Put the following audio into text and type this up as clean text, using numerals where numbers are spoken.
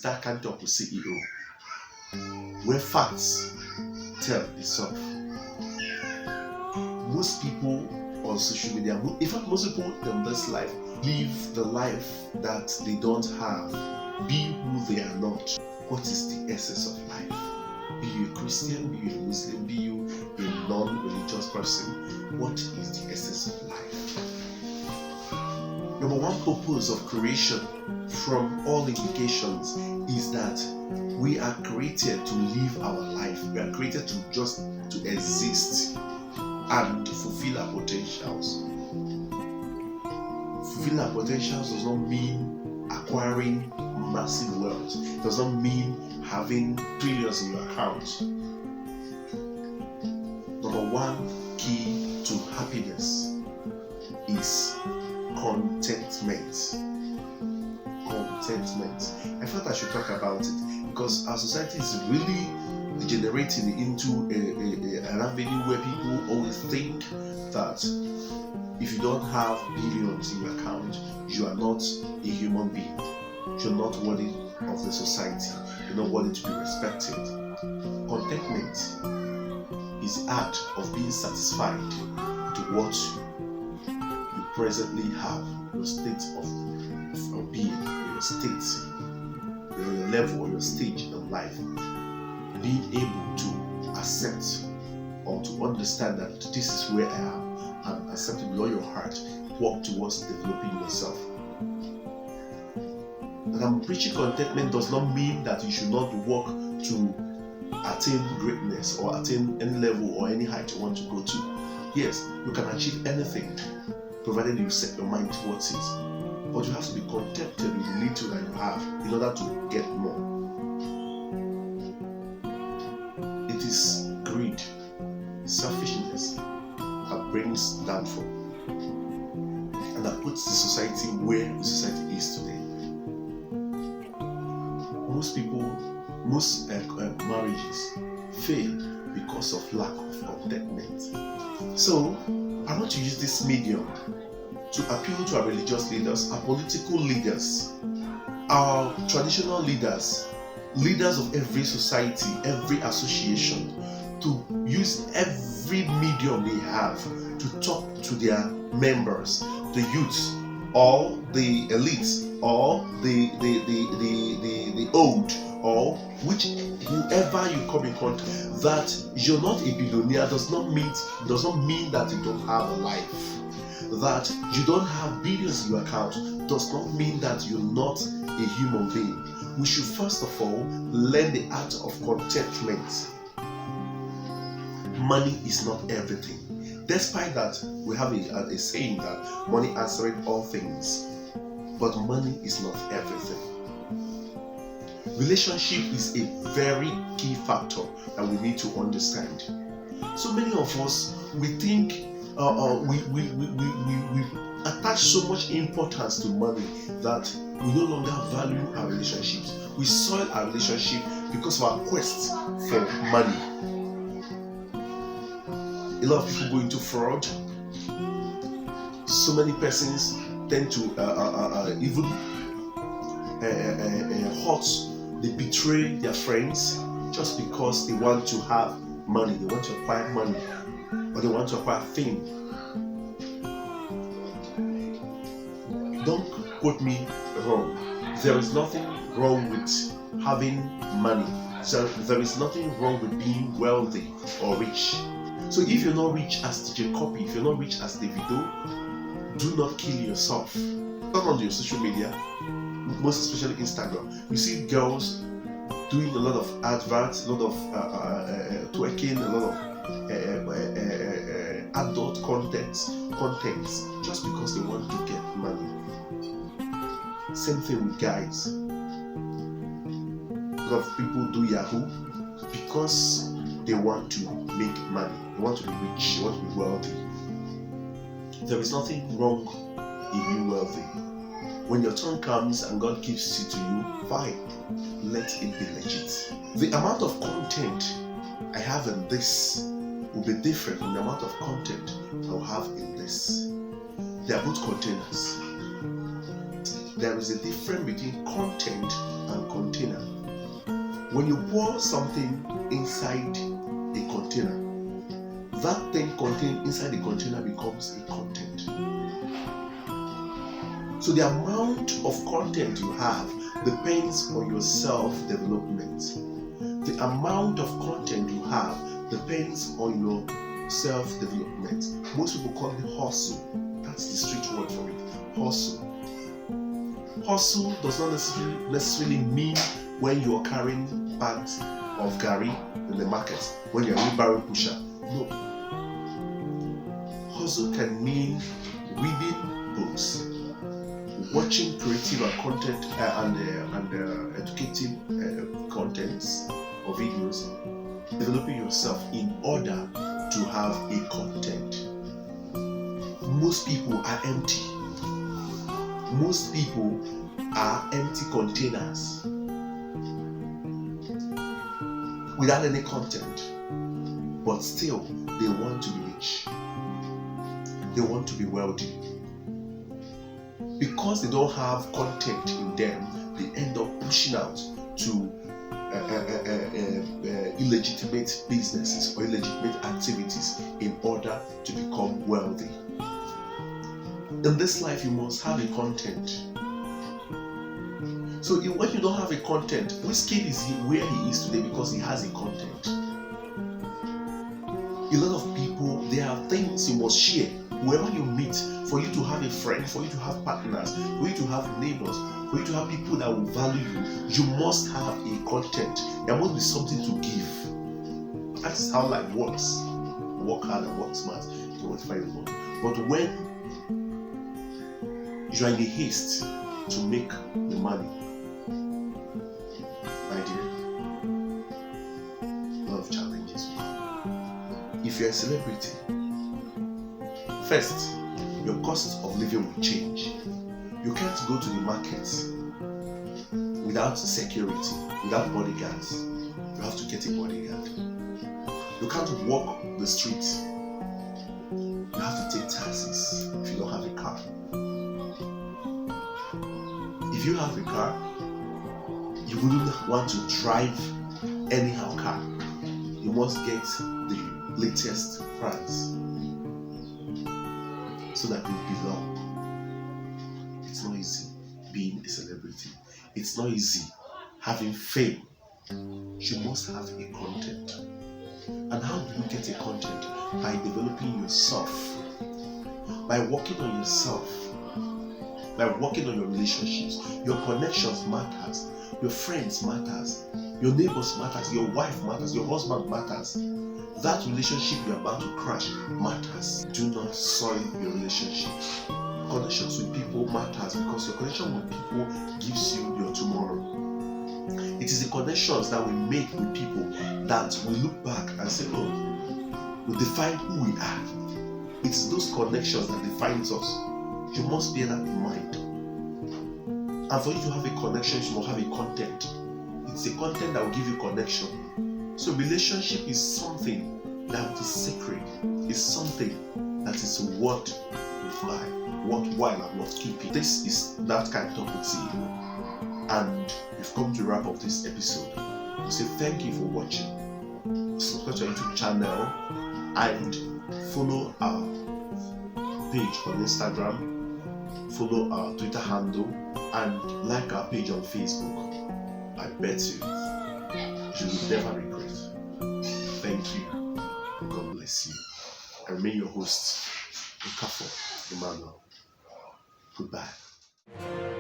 Dat Kain Talk with CEO, where facts tell itself. Most people on social media, in fact, most people in this life live the life that they don't have, be who they are not. What is the essence of life? Be you a Christian, be you a Muslim, be you a non-religious person, what is the essence of life? Number one purpose of creation, from all indications, is that we are created to live our life. We are created to exist and fulfill our potentials. Fulfilling our potentials does not mean acquiring massive wealth. It does not mean having trillions in your account. Number one key to happiness is contentment. Contentment. I thought I should talk about it because our society is really degenerating into an avenue where people always think that if you don't have billions in your account, you are not a human being. You're not worthy of the society. You're not worthy to be respected. Contentment is the act of being satisfied to what you presently have, your state of being, your state, your level, or your stage in life. Being able to accept or to understand that this is where I am, and accept it with all your heart, work towards developing yourself. And I'm preaching contentment does not mean that you should not work to attain greatness or attain any level or any height you want to go to. Yes, you can achieve anything provided you set your mind towards it. But you have to be contented with the little that you have in order to get more. It is greed, selfishness that brings downfall and that puts the society where the society is today. Most marriages fail because of lack of contentment. So I want to use this medium to appeal to our religious leaders, our political leaders, our traditional leaders, leaders of every society, every association, to use every medium they have to talk to their members, the youths, or the elites, or the old, or whoever you come in contact. That you're not a billionaire does not mean that you don't have a life. That you don't have billions in your account does not mean that you're not a human being. We should first of all learn the art of contentment. Money is not everything. Despite that, we have a saying that money answereth all things, but money is not everything. Relationship is a very key factor that we need to understand. So many of us, we think we attach so much importance to money that we no longer value our relationships. We soil our relationship because of our quest for money. A lot of people go into fraud. So many persons tend to even hurt. They betray their friends just because they want to have money. They want to acquire money, or they want to acquire fame. Don't quote me wrong. There is nothing wrong with having money. So there is nothing wrong with being wealthy or rich. So if you're not rich as DJ Copy, if you're not rich as Davido, do not kill yourself. Not on your social media, most especially Instagram. You see girls doing a lot of adverts, a lot of twerking, a lot of adult contents, just because they want to get money. Same thing with guys. A lot of people do Yahoo because they want to make money. They want to be rich. They want to be wealthy. There is nothing wrong in being wealthy. When your turn comes and God gives it to you, fine. Let it be legit. The amount of content I have in this will be different from the amount of content I'll have in this. They are both containers. There is a difference between content and container. When you pour something inside a container, that thing contained inside the container becomes a content. So the amount of content you have depends on your self-development. The amount of content you have depends on your self-development. Most people call it hustle. That's the street word for it. Hustle. Hustle does not necessarily mean when you're carrying bags of gari in the market, when you're a wheelbarrow pusher. No. Hustle can mean reading books, watching creative and content and educative contents or videos, developing yourself in order to have a content. Most people are empty. Most people are empty containers without any content, but still they want to be rich. They want to be wealthy. Because they don't have content in them, they end up pushing out to illegitimate businesses or illegitimate activities in order to become wealthy. In this life, you must have a content. So when you don't have a content, Wizkid is where he is today because he has a content. A lot of people, there are things you must share. Whoever you meet, for you to have a friend, for you to have partners, for you to have neighbors, for you to have people that will value you, you must have a content. There must be something to give. That's how life works. Work hard and work smart. You won't find one. But when you are in a haste to make the money, my dear, a lot of challenges will come. If you're a celebrity, first, your cost of living will change. You can't go to the market without security, without bodyguards. You have to get a bodyguard. You can't walk the street. You have to take taxis if you don't have a car. If you have a car, you wouldn't want to drive anyhow car. You must get the latest price so that you belong. It's not easy being a celebrity. It's not easy having fame. You must have a content. And how do you get a content? By developing yourself, by working on yourself, by working on your relationships. Your connections matters, your friends matters, your neighbors matters, your wife matters, your husband matters. That relationship you're about to crash matters. Do not soil your relationships. Connections with people matters because your connection with people gives you your tomorrow. It is the connections that we make with people that we look back and say, oh, we define who we are. It's those connections that defines us. You must bear that in mind. And for you to have a connection, you must have a content. It's a content that will give you connection. So relationship is something that is sacred. It's something that is worthwhile and worth keeping. This is Dat Kain Talk with CEO. And we've come to wrap up this episode. We say thank you for watching. Subscribe to our YouTube channel and follow our page on Instagram, follow our Twitter handle, and like our page on Facebook. I bet you will never regret. Thank you. God bless you. I remain your host, Emmanuel. Goodbye.